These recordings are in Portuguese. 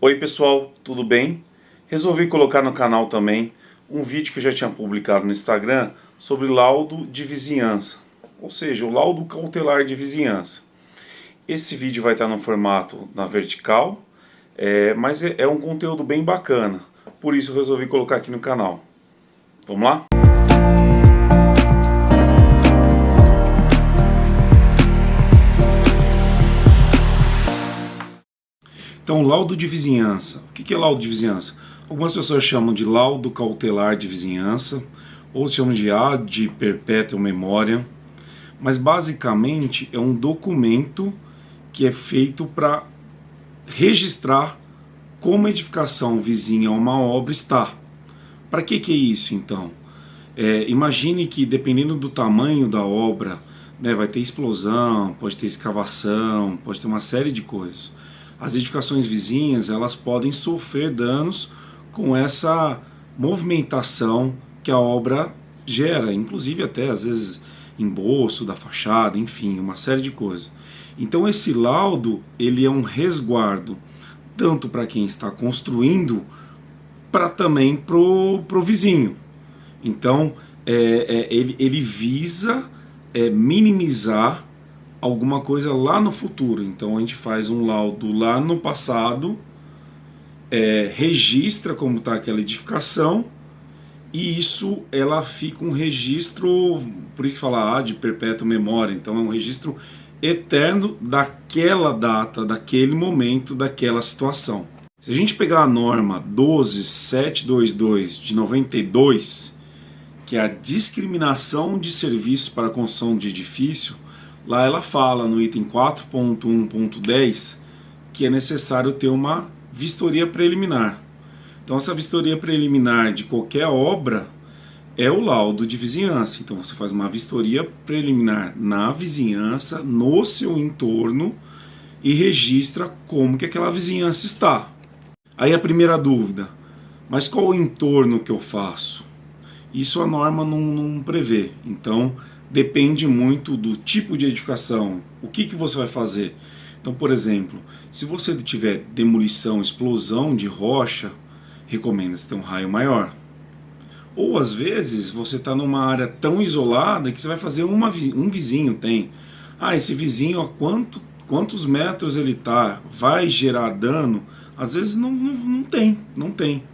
Oi pessoal, tudo bem? Resolvi colocar no canal também um vídeo que eu já tinha publicado no Instagram sobre laudo de vizinhança, ou seja, o laudo cautelar de vizinhança. Esse vídeo vai estar no formato na vertical, mas é um conteúdo bem bacana, por isso eu resolvi colocar aqui no canal. Vamos lá? Então, laudo de vizinhança. O que é laudo de vizinhança? Algumas pessoas chamam de laudo cautelar de vizinhança, outros chamam de ad perpetuum memoriam, mas basicamente é um documento que é feito para registrar como a edificação vizinha a uma obra está. Para que é isso então? Imagine que dependendo do tamanho da obra, né, vai ter explosão, pode ter escavação, pode ter uma série de coisas. As edificações vizinhas, elas podem sofrer danos com essa movimentação que a obra gera, inclusive até às vezes emboço da fachada, enfim, uma série de coisas. Então esse laudo, ele é um resguardo tanto para quem está construindo, para também pro vizinho. Então ele visa minimizar alguma coisa lá no futuro. Então a gente faz um laudo lá no passado, registra como está aquela edificação, e isso ela fica um registro, por isso que fala ad perpetuum memoriam, então é um registro eterno daquela data, daquele momento, daquela situação. Se a gente pegar a norma 12722 de 92, que é a discriminação de serviços para a construção de edifício, lá ela fala no item 4.1.10 que é necessário ter uma vistoria preliminar. Então essa vistoria preliminar de qualquer obra é o laudo de vizinhança. Então você faz uma vistoria preliminar na vizinhança, no seu entorno, e registra como que aquela vizinhança está. Aí a primeira dúvida, mas qual o entorno que eu faço? Isso a norma não prevê. Então depende muito do tipo de edificação, o que você vai fazer. Então, por exemplo, se você tiver demolição, explosão de rocha, recomenda-se ter um raio maior. Ou às vezes você está numa área tão isolada que você vai fazer um vizinho tem. Esse vizinho, quantos metros ele está, vai gerar dano? Às vezes não tem.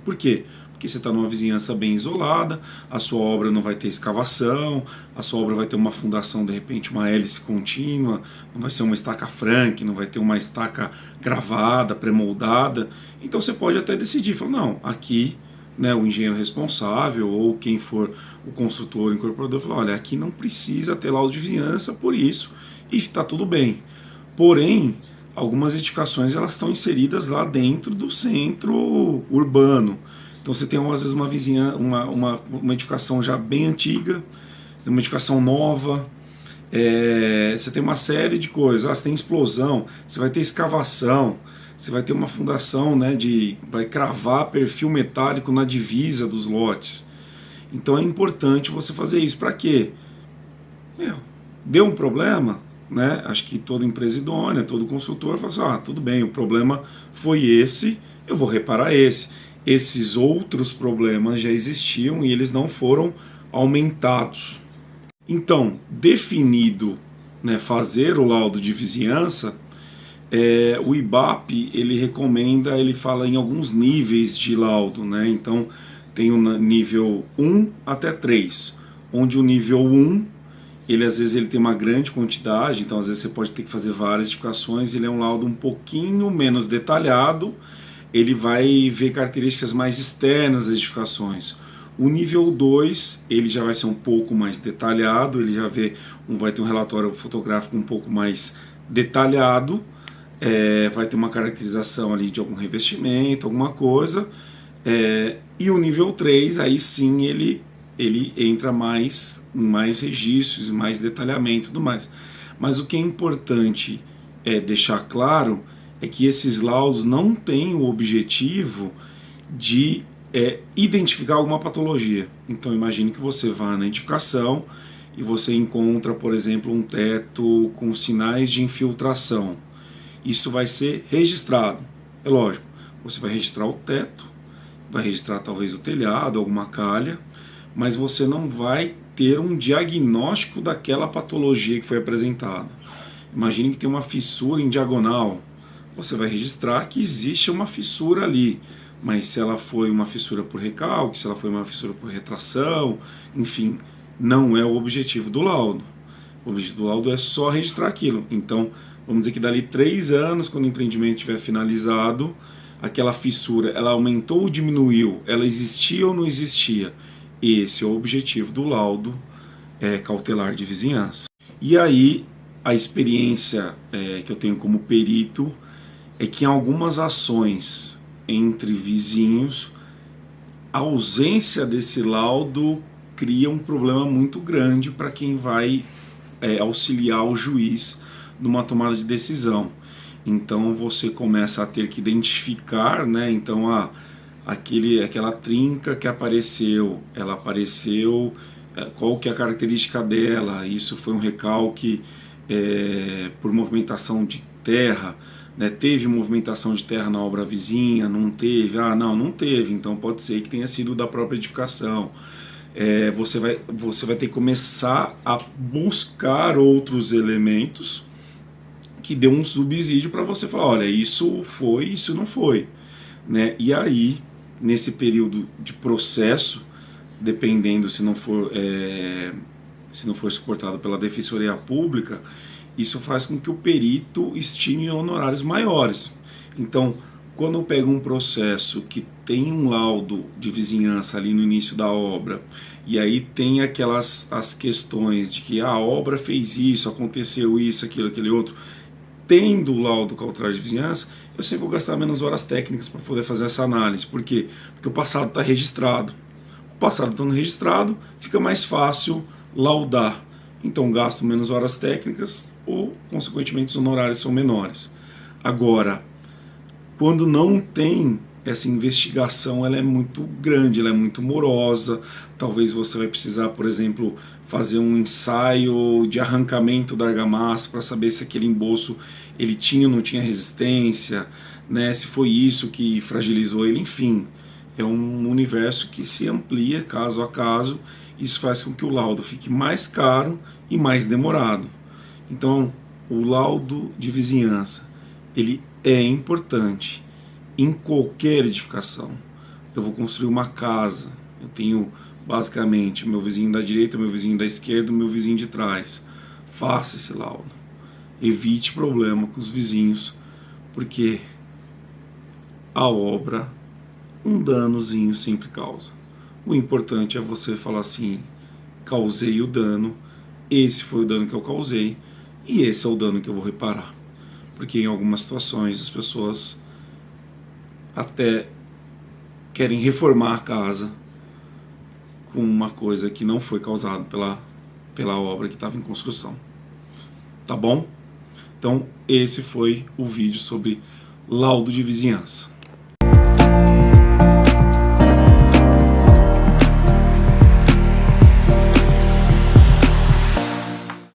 Por quê? Porque você está numa vizinhança bem isolada, a sua obra não vai ter escavação, a sua obra vai ter uma fundação, de repente uma hélice contínua, não vai ser uma estaca franque, não vai ter uma estaca gravada, pré-moldada. Então você pode até decidir, falar, não, aqui, né, o engenheiro responsável ou quem for o construtor, o incorporador, fala, olha, aqui não precisa ter laudo de vizinhança por isso e está tudo bem. Porém, algumas edificações elas estão inseridas lá dentro do centro urbano. Então você tem às vezes uma edificação já bem antiga, você tem uma edificação nova, você tem uma série de coisas, você tem explosão, você vai ter escavação, você vai ter uma fundação, né, vai cravar perfil metálico na divisa dos lotes. Então é importante você fazer isso. Para quê? Deu um problema, né? Acho que toda empresa idônea, todo construtor fala assim, tudo bem, o problema foi esse, eu vou reparar esse. Esses outros problemas já existiam e eles não foram aumentados. Então, definido, né, fazer o laudo de vizinhança, o IBAP ele recomenda, ele fala em alguns níveis de laudo, né? Então tem o nível 1 até 3, onde o nível 1 ele às vezes ele tem uma grande quantidade, então às vezes você pode ter que fazer várias edificações, ele é um laudo um pouquinho menos detalhado, ele vai ver características mais externas das edificações. O nível 2, ele já vai ser um pouco mais detalhado, ele já vai ter um relatório fotográfico um pouco mais detalhado, vai ter uma caracterização ali de algum revestimento, alguma coisa, e o nível 3, aí sim ele entra mais registros, mais detalhamento e tudo mais. Mas o que é importante deixar claro é que esses laudos não têm o objetivo de identificar alguma patologia. Então imagine que você vá na edificação e você encontra, por exemplo, um teto com sinais de infiltração. Isso vai ser registrado. É lógico, Você vai registrar o teto, vai registrar talvez o telhado, alguma calha, mas você não vai ter um diagnóstico daquela patologia que foi apresentada. Imagine que tem uma fissura em diagonal. Você vai registrar que existe uma fissura ali, mas se ela foi uma fissura por recalque, se ela foi uma fissura por retração, enfim, não é o objetivo do laudo. O objetivo do laudo é só registrar aquilo. Então, vamos dizer que dali 3 anos, quando o empreendimento estiver finalizado, aquela fissura, ela aumentou ou diminuiu, ela existia ou não existia. Esse é o objetivo do laudo cautelar de vizinhança. E aí, a experiência que eu tenho como perito é que em algumas ações entre vizinhos, a ausência desse laudo cria um problema muito grande para quem vai auxiliar o juiz numa tomada de decisão. Então você começa a ter que identificar, né? Então aquela trinca que apareceu, ela apareceu, qual que é a característica dela? Isso foi um recalque por movimentação de terra, né? Teve movimentação de terra na obra vizinha? Não teve? Ah, não teve, então pode ser que tenha sido da própria edificação. Você vai ter que começar a buscar outros elementos que dê um subsídio para você falar, olha, isso foi, isso não foi, né? E aí, nesse período de processo, dependendo se não for suportado pela Defensoria Pública, isso faz com que o perito estime honorários maiores. Então, quando eu pego um processo que tem um laudo de vizinhança ali no início da obra, e aí tem as questões de que a obra fez isso, aconteceu isso, aquilo, aquele outro, tendo o laudo cautelar de vizinhança, eu sempre vou gastar menos horas técnicas para poder fazer essa análise. Por quê? Porque o passado está registrado. O passado estando registrado, fica mais fácil laudar. Então gasto menos horas técnicas ou, consequentemente, os honorários são menores. Agora, quando não tem essa investigação, ela é muito grande, ela é muito morosa. Talvez você vai precisar, por exemplo, fazer um ensaio de arrancamento da argamassa para saber se aquele emboço ele tinha ou não tinha resistência, né? Se foi isso que fragilizou ele, enfim. É um universo que se amplia caso a caso. Isso faz com que o laudo fique mais caro e mais demorado. Então, o laudo de vizinhança, ele é importante em qualquer edificação. Eu vou construir uma casa, eu tenho basicamente o meu vizinho da direita, o meu vizinho da esquerda, o meu vizinho de trás. Faça esse laudo. Evite problema com os vizinhos, porque a obra, um danozinho sempre causa. O importante é você falar assim, causei o dano, esse foi o dano que eu causei, e esse é o dano que eu vou reparar. Porque em algumas situações as pessoas até querem reformar a casa com uma coisa que não foi causada pela obra que estava em construção. Tá bom? Então esse foi o vídeo sobre laudo de vizinhança.